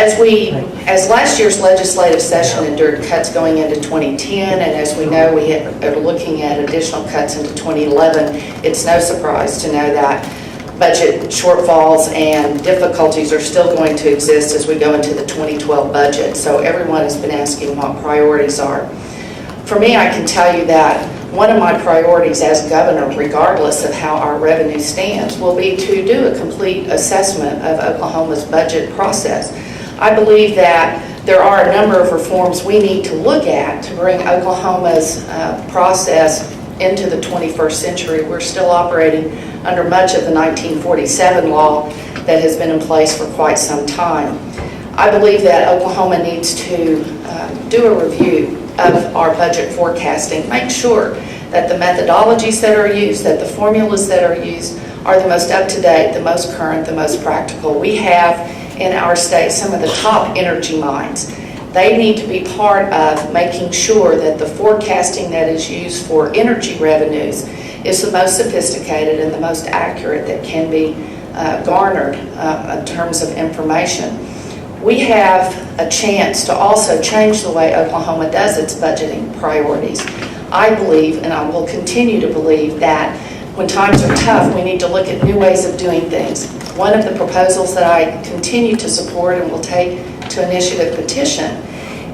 As last year's legislative session endured cuts going into 2010, and as we know, we are looking at additional cuts into 2011, it's no surprise to know that budget shortfalls and difficulties are still going to exist as we go into the 2012 budget. So everyone has been asking what priorities are. For me, I can tell you that one of my priorities as governor, regardless of how our revenue stands, will be to do a complete assessment of Oklahoma's budget process. I believe that there are a number of reforms we need to look at to bring Oklahoma's process into the 21st century. We're still operating under much of the 1947 law that has been in place for quite some time. I believe that Oklahoma needs to do a review of our budget forecasting, make sure that the methodologies that are used, that the formulas that are used are the most up-to-date, the most current, the most practical. We have in our state some of the top energy mines. They need to be part of making sure that the forecasting that is used for energy revenues is the most sophisticated and the most accurate that can be garnered in terms of information. We have a chance to also change the way Oklahoma does its budgeting priorities. I believe, and I will continue to believe, that when times are tough, we need to look at new ways of doing things. One of the proposals that I continue to support and will take to initiative petition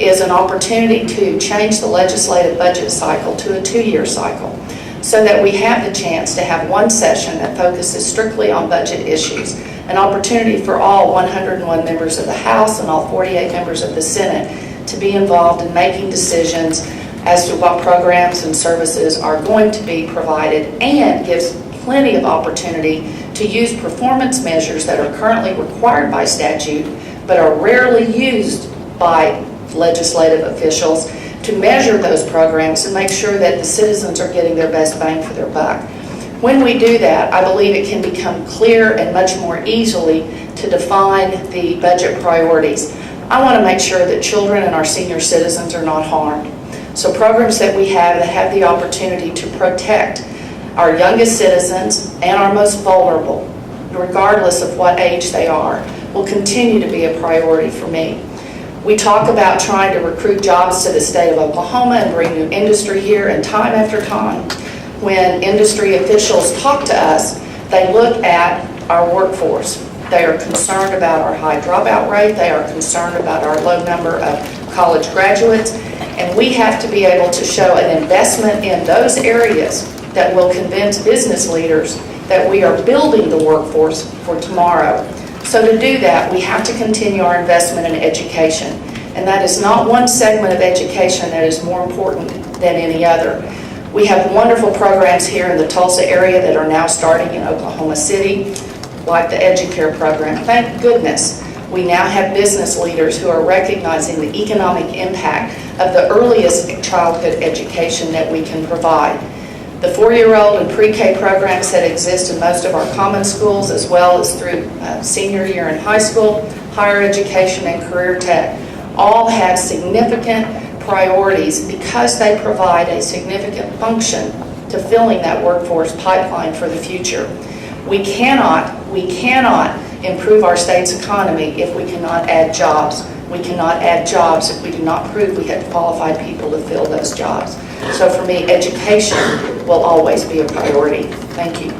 is an opportunity to change the legislative budget cycle to a 2-year cycle, so that we have the chance to have one session that focuses strictly on budget issues, an opportunity for all 101 members of the House and all 48 members of the Senate to be involved in making decisions as to what programs and services are going to be provided, and gives plenty of opportunity to use performance measures that are currently required by statute but are rarely used by legislative officials to measure those programs and make sure that the citizens are getting their best bang for their buck. When we do that, I believe it can become clear and much more easily to define the budget priorities. I want to make sure that children and our senior citizens are not harmed. So programs that we have that have the opportunity to protect our youngest citizens and our most vulnerable, regardless of what age they are, will continue to be a priority for me. We talk about trying to recruit jobs to the state of Oklahoma and bring new industry here, and time after time, when industry officials talk to us, they look at our workforce. They are concerned about our high dropout rate. They are concerned about our low number of college graduates. And we have to be able to show an investment in those areas that will convince business leaders that we are building the workforce for tomorrow. So to do that, we have to continue our investment in education. And that is not one segment of education that is more important than any other. We have wonderful programs here in the Tulsa area that are now starting in Oklahoma City, like the EduCare program. Thank goodness we now have business leaders who are recognizing the economic impact of the earliest childhood education that we can provide. The 4-year-old and pre-K programs that exist in most of our common schools, as well as through senior year in high school, higher education, and career tech, all have significant priorities because they provide a significant function to filling that workforce pipeline for the future. We cannot improve our state's economy if we cannot add jobs. We cannot add jobs if we do not prove we have qualified people to fill those jobs. So for me, education will always be a priority. Thank you.